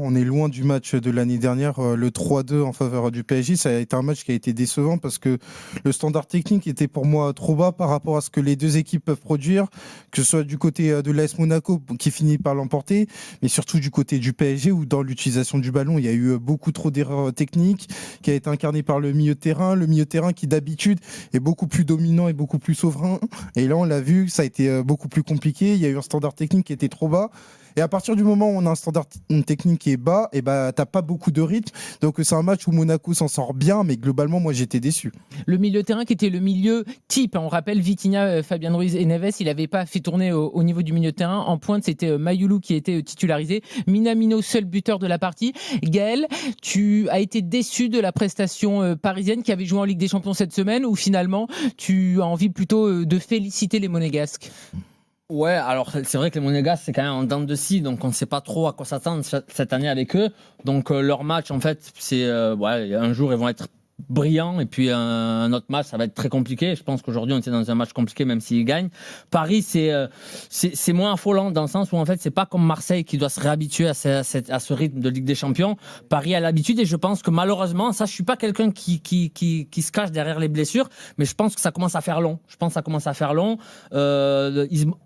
On est loin du match de l'année dernière, le 3-2 en faveur du PSG. Ça a été un match qui a été décevant parce que le standard technique était pour moi trop bas par rapport à ce que les deux équipes peuvent produire, que ce soit du côté de l'AS Monaco qui finit par l'emporter, mais surtout du côté du PSG où dans l'utilisation du ballon, il y a eu beaucoup trop d'erreurs techniques qui a été incarné par le milieu de terrain. Le milieu de terrain qui d'habitude est beaucoup plus dominant et beaucoup plus souverain. Et là, on l'a vu, ça a été beaucoup plus compliqué. Il y a eu un standard technique qui était trop bas. Et à partir du moment où on a un standard technique qui est bas, et bah, t'as pas beaucoup de rythme. Donc c'est un match où Monaco s'en sort bien, mais globalement, moi j'étais déçu. Le milieu de terrain qui était le milieu type. On rappelle Vitinha, Fabien Ruiz et Neves, il n'avait pas fait tourner au niveau du milieu de terrain. En pointe, c'était Mayoulou qui était titularisé. Minamino, seul buteur de la partie. Gaël, tu as été déçu de la prestation parisienne qui avait joué en Ligue des Champions cette semaine, ou finalement tu as envie plutôt de féliciter les Monégasques? Ouais, alors c'est vrai que les Monégasques, c'est quand même en dents de scie, donc on ne sait pas trop à quoi s'attendre cette année avec eux. Donc leur match, en fait, c'est un jour ils vont être brillants et puis un autre match, ça va être très compliqué. Je pense qu'aujourd'hui on était dans un match compliqué même s'ils gagnent. Paris, c'est moins affolant dans le sens où en fait c'est pas comme Marseille qui doit se réhabituer à ce rythme de Ligue des Champions. Paris a l'habitude et je pense que malheureusement, ça je suis pas quelqu'un qui se cache derrière les blessures, mais je pense que ça commence à faire long.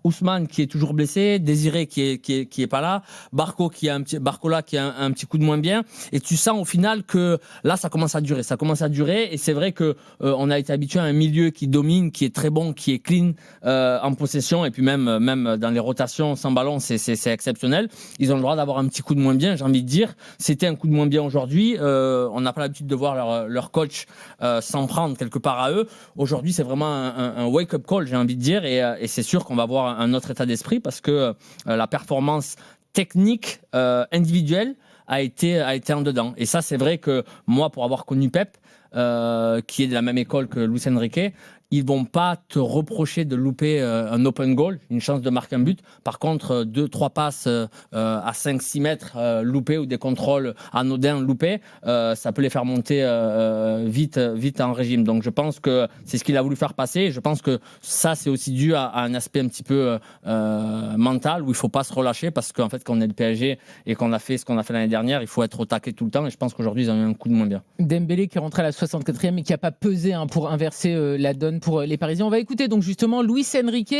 Ousmane qui est toujours blessé, Désiré qui est pas là, Barcola qui a un petit coup de moins bien, et tu sens au final que là ça commence à durer, et c'est vrai que on a été habitué à un milieu qui domine, qui est très bon, qui est clean en possession, et puis même dans les rotations sans ballon, c'est exceptionnel. Ils ont le droit d'avoir un petit coup de moins bien, j'ai envie de dire. C'était un coup de moins bien aujourd'hui. On n'a pas l'habitude de voir leur coach s'en prendre quelque part à eux. Aujourd'hui, c'est vraiment un wake-up call, j'ai envie de dire, et c'est sûr qu'on va avoir un autre état d'esprit parce que la performance technique individuelle a été en dedans. Et ça, c'est vrai que moi, pour avoir connu Pep, qui est de la même école que Luis Enrique, ils vont pas te reprocher de louper un open goal, une chance de marquer un but. Par contre, 2-3 passes à 5-6 mètres loupées ou des contrôles anodins loupés, ça peut les faire monter vite en régime. Donc je pense que c'est ce qu'il a voulu faire passer. Et je pense que ça, c'est aussi dû à un aspect un petit peu mental où il faut pas se relâcher parce qu'en fait, quand on est le PSG et qu'on a fait ce qu'on a fait l'année dernière, il faut être au taquet tout le temps. Et je pense qu'aujourd'hui, ils ont eu un coup de moins bien. Dembélé qui est rentré à la 64e et qui n'a pas pesé pour inverser la donne pour les Parisiens. On va écouter donc justement Luis Enrique,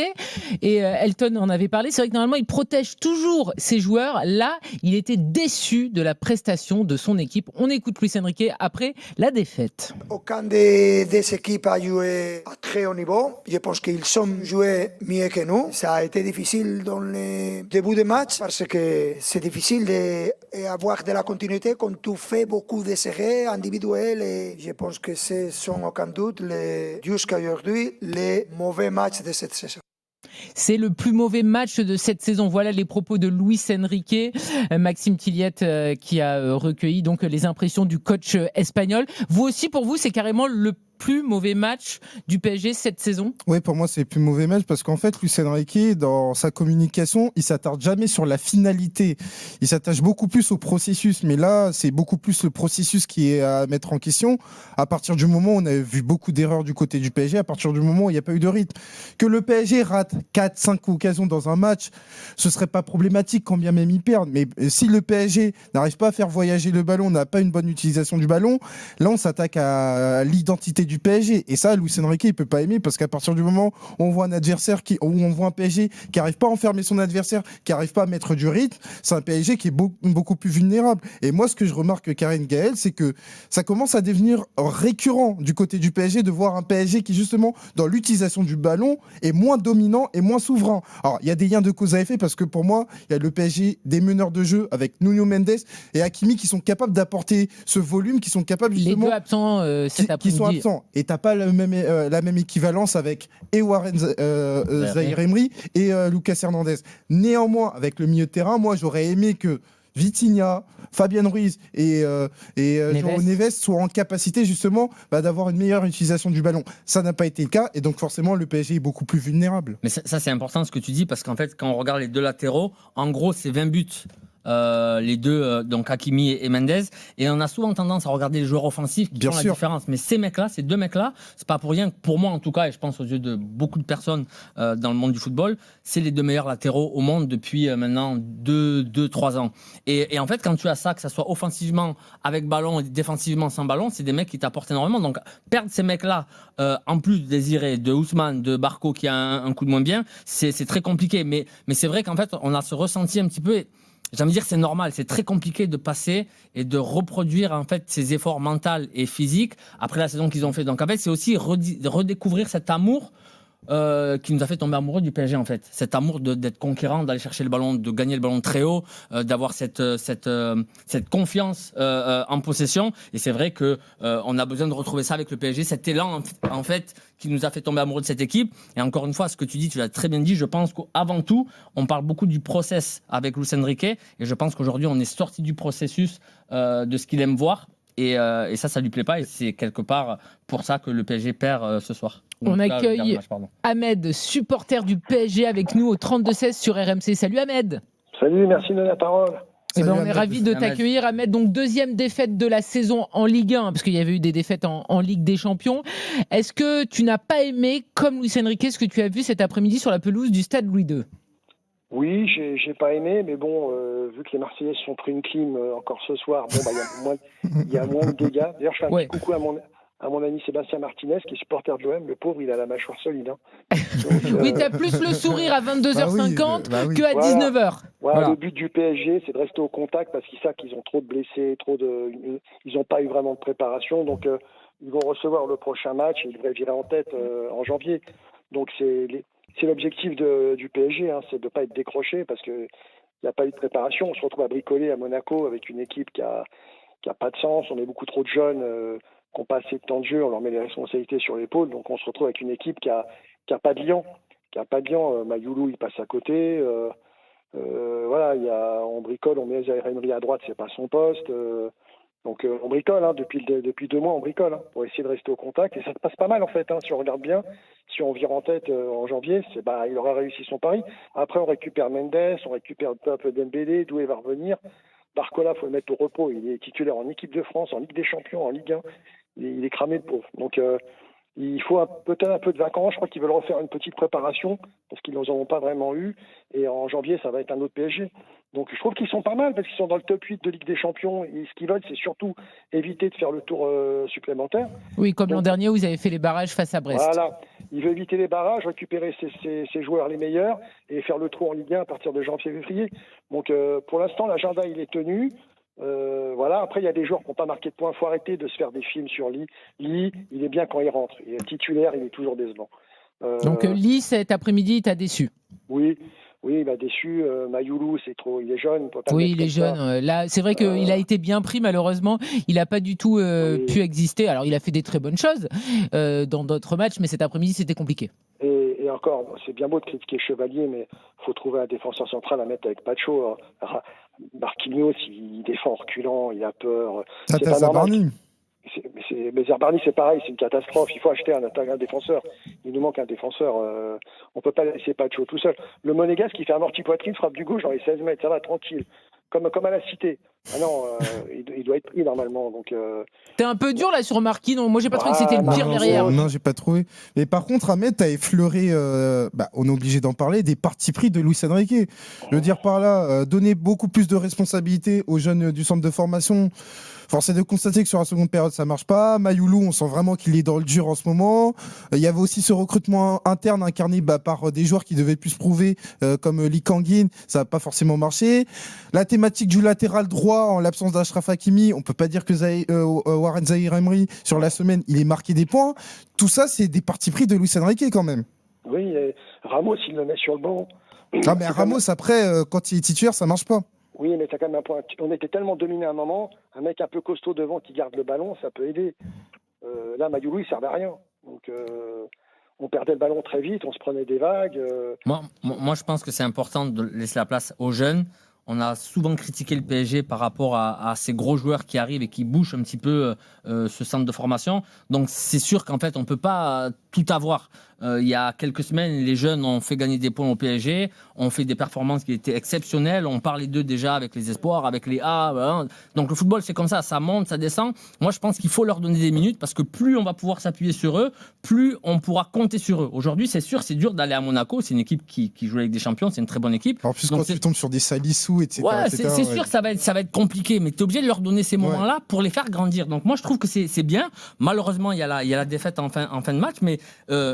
et Elton en avait parlé. C'est vrai que normalement il protège toujours ses joueurs. Là, il était déçu de la prestation de son équipe. On écoute Luis Enrique après la défaite. Aucun des équipes a joué à très haut niveau. Je pense qu'ils ont joué mieux que nous. Ça a été difficile dans le début de match parce que c'est difficile d'avoir de la continuité quand tu fais beaucoup d'essais individuels, et je pense que ce sont aucun doute jusqu'à aujourd'hui les mauvais matchs de cette saison. C'est le plus mauvais match de cette saison. Voilà les propos de Luis Enrique. Maxime Tilliette qui a recueilli donc les impressions du coach espagnol. Vous aussi, pour vous, c'est carrément le plus mauvais match du PSG cette saison? Oui, pour moi, c'est le plus mauvais match parce qu'en fait, Luis Enrique, dans sa communication, il s'attarde jamais sur la finalité. Il s'attache beaucoup plus au processus. Mais là, c'est beaucoup plus le processus qui est à mettre en question. À partir du moment où on a vu beaucoup d'erreurs du côté du PSG, à partir du moment où il n'y a pas eu de rythme. Que le PSG rate 4-5 occasions dans un match, ce serait pas problématique quand bien même ils perdent. Mais si le PSG n'arrive pas à faire voyager le ballon, n'a pas une bonne utilisation du ballon, là, on s'attaque à l'identité du PSG, et ça Luis Enrique il peut pas aimer parce qu'à partir du moment où on voit un adversaire où on voit un PSG qui arrive pas à enfermer son adversaire, qui arrive pas à mettre du rythme, c'est un PSG qui est beaucoup plus vulnérable. Et moi ce que je remarque, Karine, Gaël, c'est que ça commence à devenir récurrent du côté du PSG de voir un PSG qui justement dans l'utilisation du ballon est moins dominant et moins souverain. Alors il y a des liens de cause à effet parce que pour moi il y a le PSG des meneurs de jeu avec Nuno Mendes et Hakimi qui sont capables d'apporter ce volume, qui sont capables justement les deux absents cet après-midi. Qui sont absents. Et t'as pas la même équivalence avec Warren Zaïre Emery et Lucas Hernandez. Néanmoins, avec le milieu de terrain, moi j'aurais aimé que Vitinha, Fabien Ruiz et João Neves soient en capacité justement d'avoir une meilleure utilisation du ballon. Ça n'a pas été le cas et donc forcément le PSG est beaucoup plus vulnérable. Mais ça c'est important ce que tu dis parce qu'en fait quand on regarde les deux latéraux, en gros c'est 20 buts les deux, donc Hakimi et Mendes. Et on a souvent tendance à regarder les joueurs offensifs qui Bien font sûr. la différence. Mais ces mecs-là, ces deux mecs-là, c'est pas pour rien que pour moi en tout cas, et je pense aux yeux de beaucoup de personnes dans le monde du football, c'est les deux meilleurs latéraux au monde depuis maintenant 2-3 ans. Et en fait, quand tu as ça, que ça soit offensivement avec ballon et défensivement sans ballon, c'est des mecs qui t'apportent énormément. Donc perdre ces mecs-là, en plus de Désiré, de Ousmane, de Barco qui a un coup de moins bien, c'est très compliqué. Mais c'est vrai qu'en fait, on a ce ressenti un petit peu. J'ai envie de dire que c'est normal, c'est très compliqué de passer et de reproduire en fait ces efforts mentaux et physiques après la saison qu'ils ont fait. Donc en fait, c'est aussi redécouvrir cet amour qui nous a fait tomber amoureux du PSG en fait. Cet amour d'être conquérant, d'aller chercher le ballon, de gagner le ballon très haut, d'avoir cette confiance en possession. Et c'est vrai que on a besoin de retrouver ça avec le PSG, cet élan en fait qui nous a fait tomber amoureux de cette équipe. Et encore une fois, ce que tu dis, tu l'as très bien dit. Je pense qu'avant tout, on parle beaucoup du process avec Luis Enrique, et je pense qu'aujourd'hui, on est sorti du processus de ce qu'il aime voir. Et ça lui plaît pas. Et c'est quelque part pour ça que le PSG perd ce soir. On accueille Ahmed, supporter du PSG, avec nous au 32-16 sur RMC. Salut Ahmed. Salut, merci de la parole. On est ravis de t'accueillir, Ahmed. Donc, deuxième défaite de la saison en Ligue 1, parce qu'il y avait eu des défaites en Ligue des Champions. Est-ce que tu n'as pas aimé, comme Luis Enrique, ce que tu as vu cet après-midi sur la pelouse du stade Louis II? Oui, j'ai pas aimé, mais bon, vu que les Marseillais se sont pris une clim encore ce soir, bon, il y a moins de dégâts. D'ailleurs, je fais un petit coucou à mon ami Sébastien Martinez, qui est supporter de l'OM. Le pauvre, il a la mâchoire solide. Hein. Donc, oui, t'as plus le sourire à 22h50 qu'à 19h. Voilà. Le but du PSG, c'est de rester au contact, parce qu'ils savent qu'ils ont trop de blessés, ils n'ont pas eu vraiment de préparation. Donc, ils vont recevoir le prochain match et ils devraient virer en tête en janvier. Donc, c'est l'objectif du PSG, hein, c'est de ne pas être décroché, parce qu'il n'y a pas eu de préparation. On se retrouve à bricoler à Monaco avec une équipe qui a pas de sens. On est beaucoup trop de jeunes qui n'ont pas assez de temps de jeu. On leur met les responsabilités sur l'épaule. Donc on se retrouve avec une équipe qui a pas de liant. Mayoulou, il passe à côté. Voilà, on bricole, on met Zaïre Emery à droite, c'est pas son poste. Donc on bricole, hein, depuis 2 mois, on bricole hein, pour essayer de rester au contact. Et ça se passe pas mal en fait, hein, si on regarde bien. Si on vire en tête en janvier, il aura réussi son pari. Après, on récupère Mendes, on récupère un peu Dembélé, Doué va revenir. Barcola, il faut le mettre au repos. Il est titulaire en équipe de France, en Ligue des Champions, en Ligue 1. Il est cramé, le pauvre. Donc il faut peut-être un peu de vacances. Je crois qu'ils veulent refaire une petite préparation parce qu'ils n'en ont pas vraiment eu. Et en janvier, ça va être un autre PSG. Donc je trouve qu'ils sont pas mal parce qu'ils sont dans le top 8 de Ligue des Champions. Et ce qu'ils veulent, c'est surtout éviter de faire le tour supplémentaire. Oui, comme l'an dernier, vous avez fait les barrages face à Brest. Voilà. Il veut éviter les barrages, récupérer ses joueurs les meilleurs et faire le trou en Ligue 1 à partir de janvier-février. Donc pour l'instant, l'agenda, il est tenu. Voilà. Après, il y a des joueurs qui n'ont pas marqué de points. Il faut arrêter de se faire des films sur Lee. Lee, il est bien quand il rentre. Il est titulaire, il est toujours décevant. Donc Lee, cet après-midi, il t'a déçu? Oui, il m'a déçu. Mayoulou, c'est trop. Il est jeune. Oui, il est jeune. Là, c'est vrai qu'il a été bien pris, malheureusement. Il n'a pas du tout pu exister. Alors, il a fait des très bonnes choses dans d'autres matchs, mais cet après-midi, c'était compliqué. Et encore, c'est bien beau de critiquer Chevalier, mais il faut trouver un défenseur central à mettre avec Pacho. Marquinhos, il défend en reculant, il a peur. C'est pas normal. Mais Zerbarni, c'est pareil, c'est une catastrophe. Il faut acheter un défenseur. Il nous manque un défenseur. On peut pas laisser Pacho tout seul. Le Monégasque qui fait amorti-poitrine, frappe du gauche dans les 16 mètres. Ça va, tranquille. Comme à la Cité. Ah non, il doit être pris normalement. Donc, T'es un peu dur là sur Marquis. Non, moi j'ai pas trouvé que c'était le pire derrière. Non, j'ai pas trouvé. Mais par contre, Ahmed, t'as effleuré, on est obligé d'en parler, des partis pris de Luis Enrique. Je veux dire par là, donner beaucoup plus de responsabilités aux jeunes du centre de formation. Force est de constater que sur la seconde période, ça marche pas. Mayoulou, on sent vraiment qu'il est dans le dur en ce moment. Il y avait aussi ce recrutement interne incarné par des joueurs qui devaient plus se prouver, comme Lee Kang-in. Ça n'a pas forcément marché. La thématique du latéral droit, en l'absence d'Achraf Hakimi, on peut pas dire que Warren Zaïre Emery, sur la semaine, il est marqué des points. Tout ça, c'est des partis pris de Luis Enrique quand même. Oui, Ramos, il le met sur le banc. Ah, mais Ramos, après, quand il est titulaire, ça marche pas. Oui, mais t'as quand même un point. On était tellement dominé à un moment, un mec un peu costaud devant qui garde le ballon, ça peut aider. Là, Mayoulou, il servait à rien. Donc, on perdait le ballon très vite, on se prenait des vagues. Moi, je pense que c'est important de laisser la place aux jeunes. On a souvent critiqué le PSG par rapport à ces gros joueurs qui arrivent et qui bouchent un petit peu ce centre de formation. Donc, c'est sûr qu'en fait, on ne peut pas tout avoir. il y a quelques semaines, les jeunes ont fait gagner des points au PSG, ont fait des performances qui étaient exceptionnelles. On parlait d'eux déjà avec les espoirs, avec les A. Voilà. Donc le football, c'est comme ça monte, ça descend. Moi, je pense qu'il faut leur donner des minutes parce que plus on va pouvoir s'appuyer sur eux, plus on pourra compter sur eux. Aujourd'hui, c'est sûr, c'est dur d'aller à Monaco. C'est une équipe qui joue avec des champions, c'est une très bonne équipe. En plus, Donc, quand tu tombes sur des Salissou, etc. Ouais, etc., c'est sûr que ça va être compliqué, mais tu es obligé de leur donner ces moments-là pour les faire grandir. Donc moi, je trouve que c'est bien. Malheureusement, il y a la défaite en fin de match, mais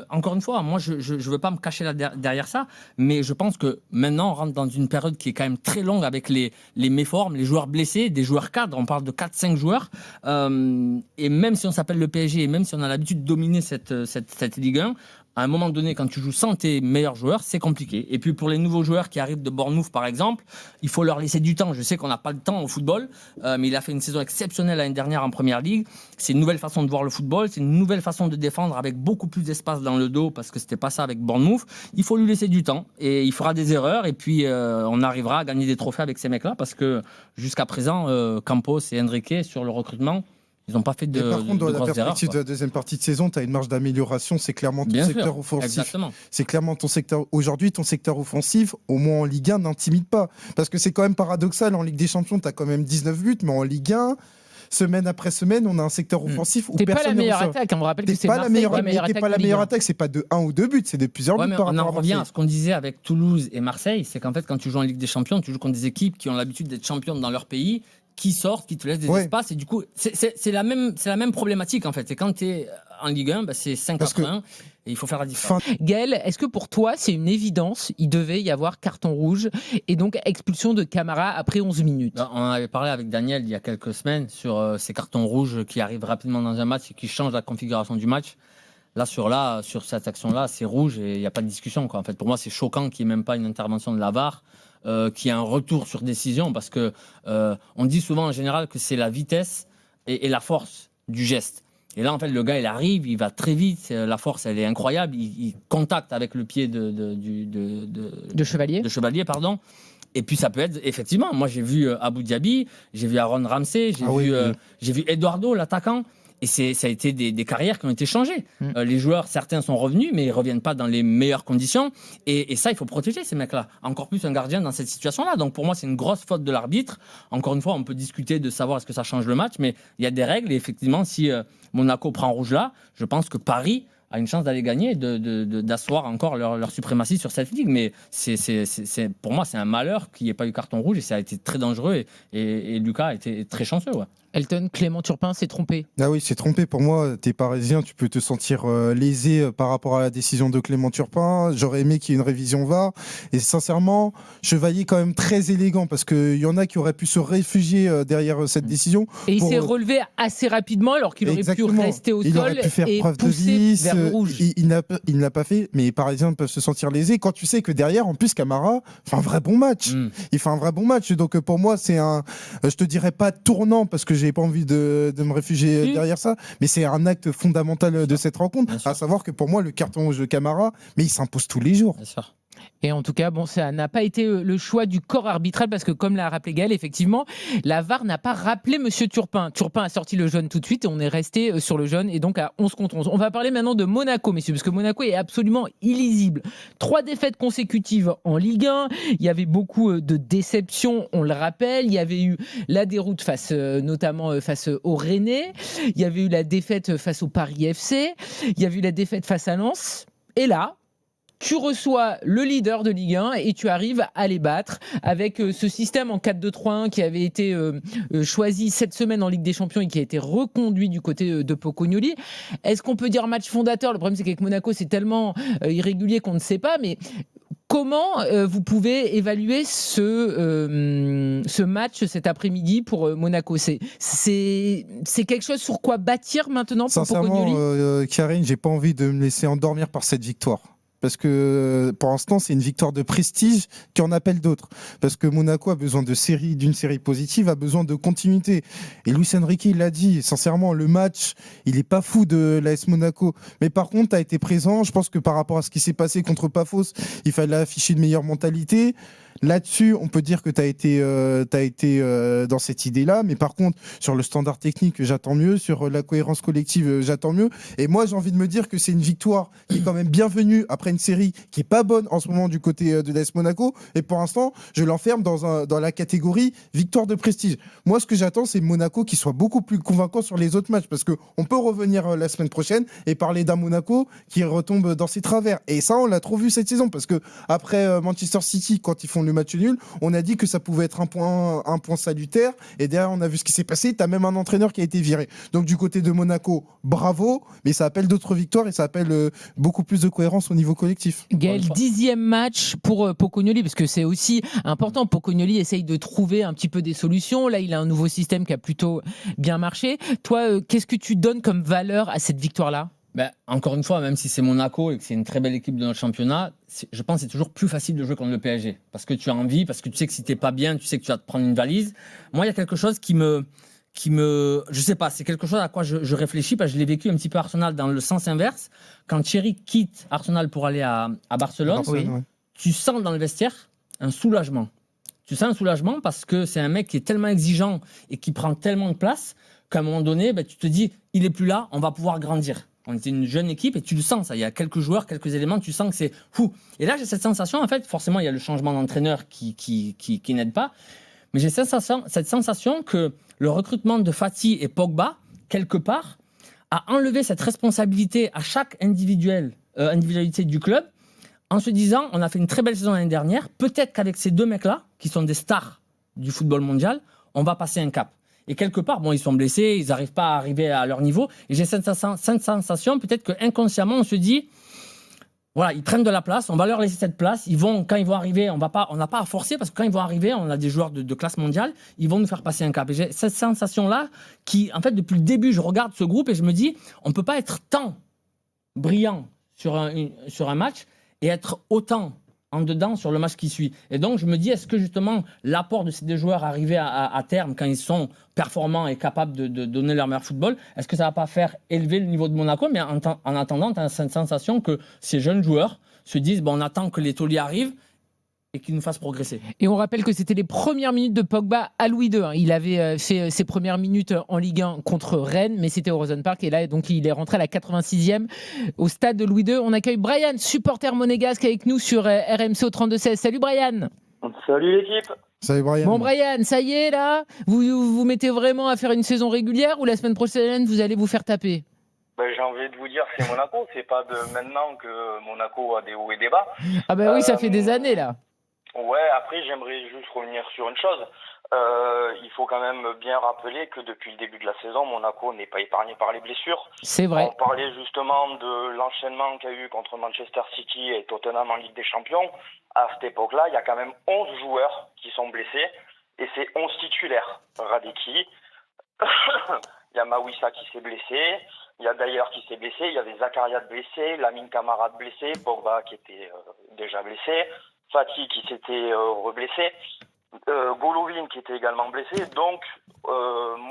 encore une fois, moi, je veux pas me cacher derrière ça, mais je pense que maintenant, on rentre dans une période qui est quand même très longue avec les méformes, les joueurs blessés, des joueurs cadres, on parle de 4-5 joueurs, et même si on s'appelle le PSG, et même si on a l'habitude de dominer cette Ligue 1, à un moment donné, quand tu joues sans tes meilleurs joueurs, c'est compliqué. Et puis pour les nouveaux joueurs qui arrivent de Bournemouth, par exemple, il faut leur laisser du temps. Je sais qu'on n'a pas le temps au football, mais il a fait une saison exceptionnelle l'année dernière en Première Ligue. C'est une nouvelle façon de voir le football, c'est une nouvelle façon de défendre avec beaucoup plus d'espace dans le dos, parce que c'était pas ça avec Bournemouth. Il faut lui laisser du temps et il fera des erreurs et puis on arrivera à gagner des trophées avec ces mecs-là, parce que jusqu'à présent, Campos et Enrique sur le recrutement, ils n'ont pas fait de par contre, dans de la grosses perspective erreurs. de la deuxième partie de saison, tu as une marge d'amélioration. C'est clairement ton Bien secteur sûr, offensif. exactement. C'est clairement ton secteur. Aujourd'hui, ton secteur offensif, au moins en Ligue 1, n'intimide pas. Parce que c'est quand même paradoxal. En Ligue des Champions, tu as quand même 19 buts, mais en Ligue 1, semaine après semaine, on a un secteur offensif où T'es pas la personne ne meilleure reçoit. attaque, on me rappelle que T'es c'est pas la Marseille meilleure, qui est la meilleure mais t'es attaque pas la de Ligue meilleure 1. attaque, c'est pas de 1 ou 2 buts, c'est de plusieurs Ouais, buts mais par on rapport en à revient à Marseille. ce qu'on disait avec Toulouse et Marseille, c'est qu'en fait, quand tu joues en Ligue des Champions, tu joues contre des équipes qui ont l'habitude d'être championnes dans leur pays, qui sortent, qui te laissent des espaces, et du coup, c'est la même problématique en fait. C'est quand tu es en Ligue 1, c'est 5-4-1, et il faut faire la différence. Gaël, est-ce que pour toi, c'est une évidence, il devait y avoir carton rouge et donc expulsion de Camara après 11 minutes? On en avait parlé avec Daniel il y a quelques semaines sur ces cartons rouges qui arrivent rapidement dans un match et qui changent la configuration du match. Là, sur cette action-là, c'est rouge et il n'y a pas de discussion, quoi. En fait, pour moi, c'est choquant qu'il n'y ait même pas une intervention de la VAR, qu'il y ait un retour sur décision, parce que on dit souvent en général que c'est la vitesse et la force du geste. Et là, en fait, le gars, il arrive, il va très vite, la force, elle est incroyable, il contacte avec le pied De Chevalier. de Chevalier, pardon. Et puis ça peut être, effectivement, moi j'ai vu Abou Diaby, j'ai vu Aaron Ramsey, j'ai vu Eduardo, l'attaquant. Et ça a été des carrières qui ont été changées. Les joueurs, certains sont revenus, mais ils ne reviennent pas dans les meilleures conditions. Et ça, il faut protéger ces mecs-là. Encore plus un gardien dans cette situation-là. Donc pour moi, c'est une grosse faute de l'arbitre. Encore une fois, on peut discuter de savoir est-ce que ça change le match, mais il y a des règles. Et effectivement, si Monaco prend rouge là, je pense que Paris a une chance d'aller gagner, d'asseoir encore leur suprématie sur cette ligue. Mais pour moi, c'est un malheur qu'il n'y ait pas eu carton rouge, et ça a été très dangereux. Et Lucas a été très chanceux. Ouais. Elton, Clément Turpin s'est trompé. Ah oui, c'est trompé. Pour moi, t'es parisien, tu peux te sentir lésé par rapport à la décision de Clément Turpin. J'aurais aimé qu'il y ait une révision VAR. Et sincèrement, Chevalier quand même très élégant, parce qu'il y en a qui auraient pu se réfugier derrière cette décision. Et il s'est relevé assez rapidement alors qu'il aurait pu rester au il sol aurait pu faire et preuve de pousser vis. vers le rouge. Il ne l'a pas fait, mais les Parisiens peuvent se sentir lésés quand tu sais que derrière, en plus, Camara fait un vrai bon match. Il fait un vrai bon match. Donc pour moi, c'est je te dirais pas tournant, parce que j'ai pas envie de me réfugier derrière ça, mais c'est un acte fondamental de cette rencontre, à savoir que pour moi, le carton rouge de Camara, mais il s'impose tous les jours. Bien sûr. Et en tout cas, bon, ça n'a pas été le choix du corps arbitral, parce que comme l'a rappelé Gaël, effectivement, la VAR n'a pas rappelé Monsieur Turpin. Turpin a sorti le jaune tout de suite et on est resté sur le jaune, et donc à 11 contre 11. On va parler maintenant de Monaco, messieurs, parce que Monaco est absolument illisible. 3 défaites consécutives en Ligue 1. Il y avait beaucoup de déceptions, on le rappelle. Il y avait eu la déroute notamment face au Rennais. Il y avait eu la défaite face au Paris FC. Il y avait eu la défaite face à Lens. Et là, tu reçois le leader de Ligue 1 et tu arrives à les battre avec ce système en 4-2-3-1 qui avait été choisi cette semaine en Ligue des Champions et qui a été reconduit du côté de Pocognoli. Est-ce qu'on peut dire match fondateur? Le problème, c'est qu'avec Monaco, c'est tellement irrégulier qu'on ne sait pas, mais comment vous pouvez évaluer ce match cet après-midi pour Monaco? C'est quelque chose sur quoi bâtir maintenant pour Pocognoli? Sincèrement, Karine, j'ai pas envie de me laisser endormir par cette victoire. Parce que pour l'instant, c'est une victoire de prestige qui en appelle d'autres. Parce que Monaco a besoin d'une série positive, a besoin de continuité. Et Luis Enrique, il l'a dit, sincèrement, le match, il n'est pas fou de l'AS Monaco. Mais par contre, tu as été présent. Je pense que par rapport à ce qui s'est passé contre Pafos, il fallait afficher une meilleure mentalité. Là-dessus, on peut dire que tu as été dans cette idée-là, mais par contre, sur le standard technique, j'attends mieux, sur la cohérence collective, j'attends mieux. Et moi, j'ai envie de me dire que c'est une victoire qui est quand même bienvenue après une série qui est pas bonne en ce moment du côté de l'AS Monaco. Et pour l'instant, je l'enferme dans la catégorie victoire de prestige. Moi, ce que j'attends, c'est Monaco qui soit beaucoup plus convaincant sur les autres matchs, parce qu'on peut revenir la semaine prochaine et parler d'un Monaco qui retombe dans ses travers. Et ça, on l'a trop vu cette saison, parce que après Manchester City, quand ils font le match nul, on a dit que ça pouvait être un point salutaire, et derrière on a vu ce qui s'est passé. T'as même un entraîneur qui a été viré. Donc du côté de Monaco, bravo, mais ça appelle d'autres victoires et ça appelle beaucoup plus de cohérence au niveau collectif. Gaël, 10e match pour Pocognoli, parce que c'est aussi important. Pocognoli essaye de trouver un petit peu des solutions. Là, il a un nouveau système qui a plutôt bien marché. Toi, qu'est-ce que tu donnes comme valeur à cette victoire-là ? Encore une fois, même si c'est Monaco et que c'est une très belle équipe de notre championnat, je pense que c'est toujours plus facile de jouer contre le PSG. Parce que tu as envie, parce que tu sais que si t'es pas bien, tu sais que tu vas te prendre une valise. Moi, il y a quelque chose qui me, je sais pas, c'est quelque chose à quoi je réfléchis, parce que je l'ai vécu un petit peu à Arsenal dans le sens inverse. Quand Thierry quitte Arsenal pour aller à Barcelone, Ouais. tu sens dans le vestiaire un soulagement. Tu sens un soulagement parce que c'est un mec qui est tellement exigeant et qui prend tellement de place qu'à un moment donné, tu te dis, il est plus là, on va pouvoir grandir. On était une jeune équipe et tu le sens, ça. Il y a quelques joueurs, quelques éléments, tu sens que c'est fou. Et là, j'ai cette sensation, en fait, forcément, il y a le changement d'entraîneur qui n'aide pas. Mais j'ai cette sensation que le recrutement de Fati et Pogba, quelque part, a enlevé cette responsabilité à chaque individualité du club, en se disant, on a fait une très belle saison l'année dernière, peut-être qu'avec ces deux mecs-là, qui sont des stars du football mondial, on va passer un cap. Et quelque part, ils sont blessés, ils n'arrivent pas à arriver à leur niveau. Et j'ai cette sensation, peut-être qu'inconsciemment, on se dit, voilà, ils prennent de la place, on va leur laisser cette place. Quand ils vont arriver, on n'a pas à forcer, parce que quand ils vont arriver, on a des joueurs de classe mondiale, ils vont nous faire passer un cap. Et j'ai cette sensation-là qui, en fait, depuis le début, je regarde ce groupe et je me dis, on ne peut pas être tant brillant sur un match et être autant en dedans sur le match qui suit. Et donc, je me dis, est-ce que justement, l'apport de ces deux joueurs arrivés à terme, quand ils sont performants et capables de donner leur meilleur football, est-ce que ça ne va pas faire élever le niveau de Monaco ? Mais en attendant, tu as cette sensation que ces jeunes joueurs se disent, on attend que les tauliers arrivent et qu'ils nous fassent progresser. Et on rappelle que c'était les premières minutes de Pogba à Louis II. Il avait fait ses premières minutes en Ligue 1 contre Rennes, mais c'était au Rosen Park. Et là, donc, il est rentré à la 86e au stade de Louis II. On accueille Brian, supporter monégasque, avec nous sur RMC au 32-16. Salut Brian. Salut l'équipe. Salut Brian. Bon Brian, ça y est là, vous mettez vraiment à faire une saison régulière, ou la semaine prochaine vous allez vous faire taper ? J'ai envie de vous dire, c'est Monaco. C'est pas de maintenant que Monaco a des hauts et des bas. Ah bah oui, ça fait des années là. Ouais, après, j'aimerais juste revenir sur une chose. Il faut quand même bien rappeler que depuis le début de la saison, Monaco n'est pas épargné par les blessures. C'est vrai. On parlait justement de l'enchaînement qu'il y a eu contre Manchester City et Tottenham en Ligue des Champions. À cette époque-là, il y a quand même 11 joueurs qui sont blessés et c'est 11 titulaires. Radeki, il y a Mawissa qui s'est blessé, il y a Dyer qui s'est blessé, il y avait Zakaria blessé, Lamine Camara blessé, Pogba qui était déjà blessé, Fati qui s'était reblessé, Golovin qui était également blessé, donc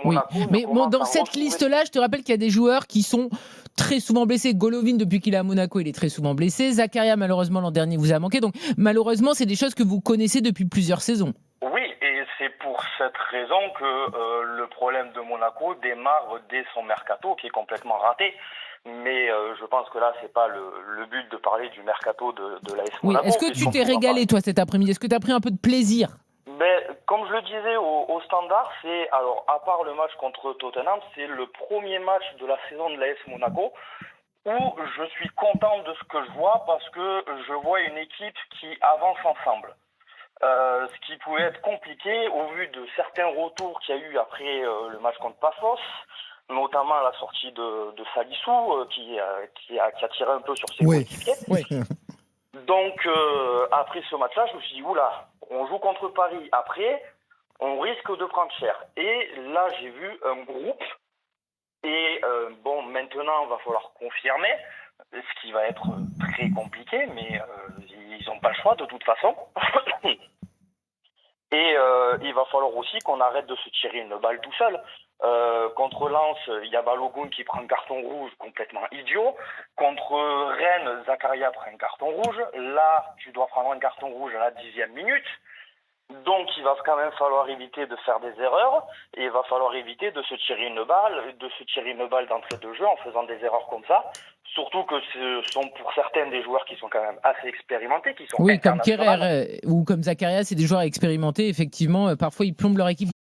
Monaco... Oui, mais bon, dans cette liste-là, je te rappelle qu'il y a des joueurs qui sont très souvent blessés. Golovin, depuis qu'il est à Monaco, il est très souvent blessé. Zakaria, malheureusement, l'an dernier, vous a manqué. Donc, malheureusement, c'est des choses que vous connaissez depuis plusieurs saisons. Oui, et c'est pour cette raison que le problème de Monaco démarre dès son mercato, qui est complètement raté. Mais je pense que là, c'est pas le but de parler du mercato de l'AS Monaco. Oui, est-ce que tu t'es régalé, toi, cet après-midi ? Est-ce que tu as pris un peu de plaisir ? Comme je le disais au standard, alors à part le match contre Tottenham, c'est le premier match de la saison de l'AS Monaco où je suis content de ce que je vois parce que je vois une équipe qui avance ensemble. Ce qui pouvait être compliqué au vu de certains retours qu'il y a eu après le match contre Passos, notamment la sortie de Salissou qui a tiré un peu sur ses coéquipiers. Oui. Donc après ce match-là, je me suis dit oula, on joue contre Paris. Après, on risque de prendre cher. Et là, j'ai vu un groupe. Et maintenant, il va falloir confirmer, ce qui va être très compliqué, mais ils n'ont pas le choix de toute façon. Et il va falloir aussi qu'on arrête de se tirer une balle tout seul. Contre Lens, il y a Balogun qui prend un carton rouge complètement idiot. Contre Rennes, Zakaria prend un carton rouge. Là, tu dois prendre un carton rouge à la 10e minute. Donc il va quand même falloir éviter de faire des erreurs et il va falloir éviter de se tirer une balle d'entrée de jeu en faisant des erreurs comme ça. Surtout que ce sont pour certains des joueurs qui sont quand même assez expérimentés, qui sont Oui, comme internationaux. Kerrer ou comme Zakaria, c'est des joueurs expérimentés. Effectivement, parfois ils plombent leur équipe